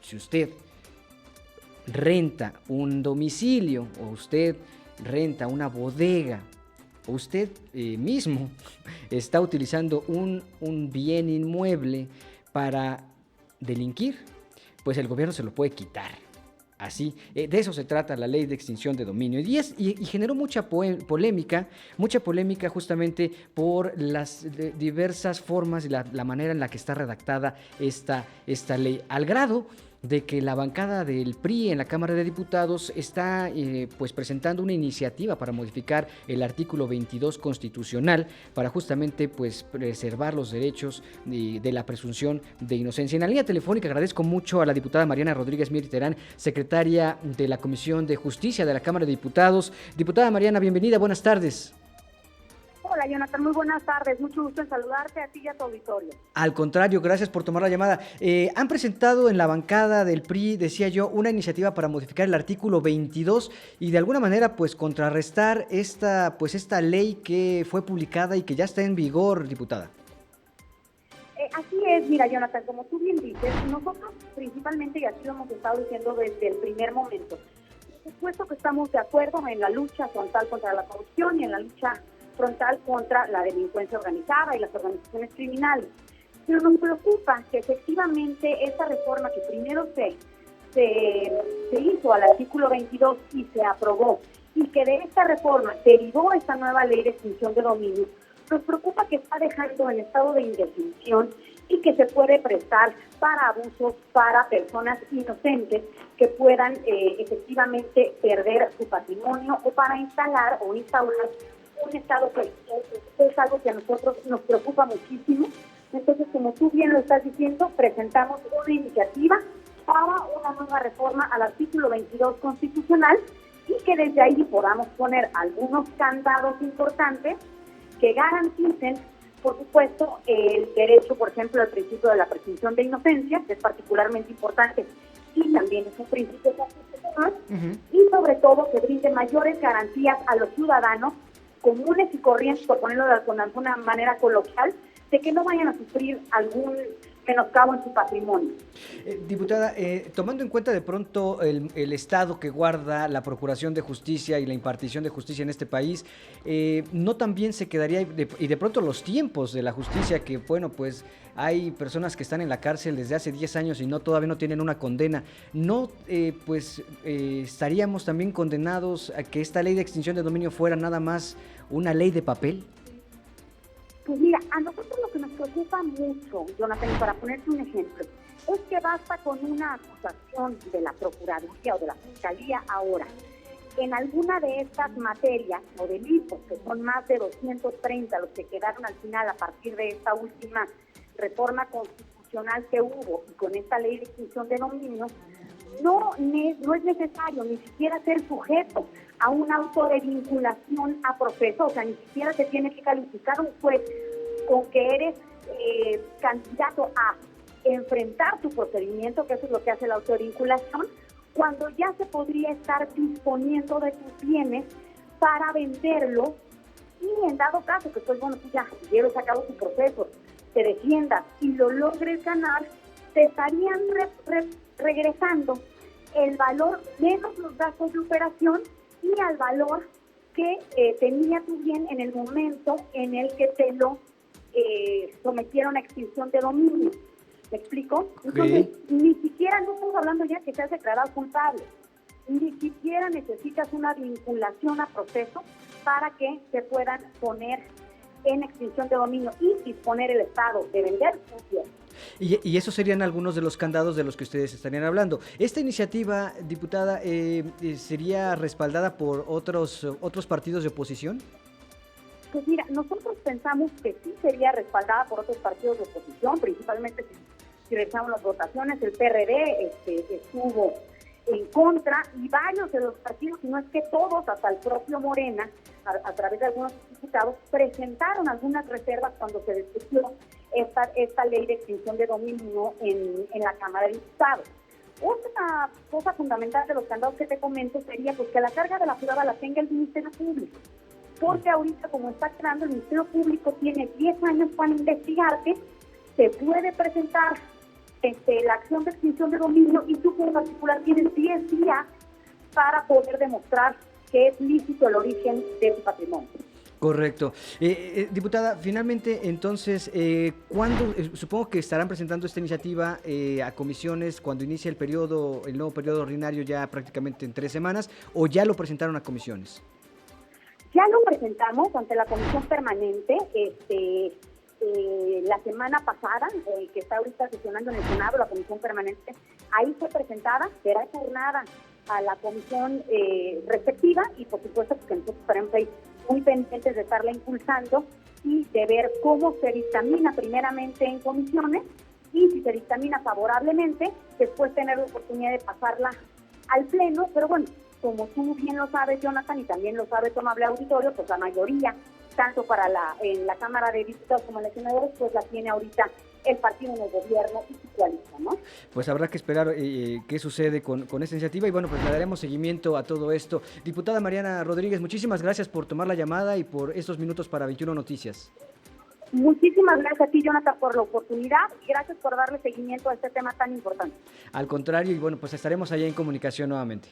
si usted renta un domicilio o usted renta una bodega o usted mismo está utilizando un bien inmueble para delinquir, pues el gobierno se lo puede quitar. Así, de eso se trata la ley de extinción de dominio. Y generó mucha polémica justamente por las diversas formas y la manera en la que está redactada esta ley, al grado de que la bancada del PRI en la Cámara de Diputados está pues presentando una iniciativa para modificar el artículo 22 constitucional para justamente pues preservar los derechos de la presunción de inocencia. En la línea telefónica agradezco mucho a la diputada Mariana Rodríguez Mier Terán, secretaria de la Comisión de Justicia de la Cámara de Diputados. Diputada Mariana, bienvenida, buenas tardes. Hola, Jonathan, muy buenas tardes. Mucho gusto en saludarte a ti y a tu auditorio. Al contrario, gracias por tomar la llamada. Han presentado en la bancada del PRI, decía yo, una iniciativa para modificar el artículo 22 y de alguna manera pues contrarrestar esta ley que fue publicada y que ya está en vigor, diputada. Así es, mira, Jonathan, como tú bien dices, nosotros principalmente, y así lo hemos estado diciendo desde el primer momento, por supuesto que estamos de acuerdo en la lucha frontal contra la corrupción y en la lucha frontal contra la delincuencia organizada y las organizaciones criminales. Pero nos preocupa que efectivamente esta reforma que primero se hizo al artículo 22 y se aprobó, y que de esta reforma derivó esta nueva ley de extinción de dominio, nos preocupa que está dejando en estado de indefinición y que se puede prestar para abusos, para personas inocentes que puedan efectivamente perder su patrimonio o para instalar o instaurar un estado que es algo que a nosotros nos preocupa muchísimo. Entonces, como tú bien lo estás diciendo, presentamos una iniciativa para una nueva reforma al artículo 22 constitucional y que desde ahí podamos poner algunos candados importantes que garanticen, por supuesto, el derecho, por ejemplo, al principio de la presunción de inocencia, que es particularmente importante y también es un principio constitucional, y sobre todo que brinde mayores garantías a los ciudadanos comunes y corrientes, por ponerlo de alguna manera coloquial, de que no vayan a sufrir algún menoscabo en su patrimonio. Diputada, tomando en cuenta de pronto el estado que guarda la Procuración de Justicia y la impartición de justicia en este país, ¿no también se quedaría, y de pronto los tiempos de la justicia, que bueno, pues hay personas que están en la cárcel desde hace 10 años y todavía no tienen una condena, ¿no estaríamos también condenados a que esta ley de extinción de dominio fuera nada más una ley de papel? Pues mira, a nosotros lo que nos preocupa mucho, Jonathan, para ponerte un ejemplo, es que basta con una acusación de la Procuraduría o de la Fiscalía ahora en alguna de estas materias o delitos, que son más de 230 los que quedaron al final a partir de esta última reforma constitucional que hubo y con esta ley de extinción de dominio, no es necesario ni siquiera ser sujeto a un auto de vinculación a proceso, o sea, ni siquiera se tiene que calificar un juez con que eres candidato a enfrentar tu procedimiento, que eso es lo que hace la auto de vinculación, cuando ya se podría estar disponiendo de tus bienes para venderlos y en dado caso que pues bueno, tú ya lleves a cabo tu proceso, te defiendas y lo logres ganar, te estarían regresando el valor menos los gastos de operación y al valor que tenía tu bien en el momento en el que te lo sometieron a extinción de dominio. ¿Me explico? Entonces, ni siquiera, no estamos hablando ya que seas declarado culpable, ni siquiera necesitas una vinculación a proceso para que se puedan poner en extinción de dominio y disponer el Estado de vender sus bienes. Y esos serían algunos de los candados de los que ustedes estarían hablando. ¿Esta iniciativa, diputada, sería respaldada por otros partidos de oposición? Pues mira, nosotros pensamos que sí sería respaldada por otros partidos de oposición, principalmente si revisamos las votaciones, el PRD estuvo en contra y varios de los partidos, si no es que todos, hasta el propio Morena, a través de algunos diputados, presentaron algunas reservas cuando se discutió esta ley de extinción de dominio en la Cámara de Diputados. Otra cosa fundamental de los candados que te comento sería pues que la carga de la prueba la tenga el Ministerio Público, porque ahorita como está quedando el Ministerio Público tiene 10 años para investigarte, te puede presentar la acción de extinción de dominio y tú en particular tienes 10 días para poder demostrar que es lícito el origen de tu patrimonio. Correcto. Diputada, finalmente, entonces, ¿cuándo, supongo que estarán presentando esta iniciativa a comisiones cuando inicie el nuevo periodo ordinario ya prácticamente en 3 semanas, o ya lo presentaron a comisiones? Ya lo presentamos ante la comisión permanente la semana pasada, que está ahorita sesionando en el Senado, la comisión permanente. Ahí fue presentada, será turnada a la comisión respectiva y por supuesto que nosotros estaremos ahí muy pendientes de estarla impulsando y de ver cómo se dictamina primeramente en comisiones y si se dictamina favorablemente, después tener la oportunidad de pasarla al Pleno, pero bueno, como tú bien lo sabes, Jonathan, y también lo sabe tu amable auditorio, pues la mayoría, tanto en la Cámara de Diputados como en la Senadores, pues la tiene ahorita el partido en el gobierno y su coalición, ¿no? Pues habrá que esperar qué sucede con esta iniciativa y bueno, pues le daremos seguimiento a todo esto. Diputada Mariana Rodríguez, muchísimas gracias por tomar la llamada y por estos minutos para 21 Noticias. Muchísimas gracias a ti, Jonathan, por la oportunidad y gracias por darle seguimiento a este tema tan importante. Al contrario, y bueno, pues estaremos allá en comunicación nuevamente.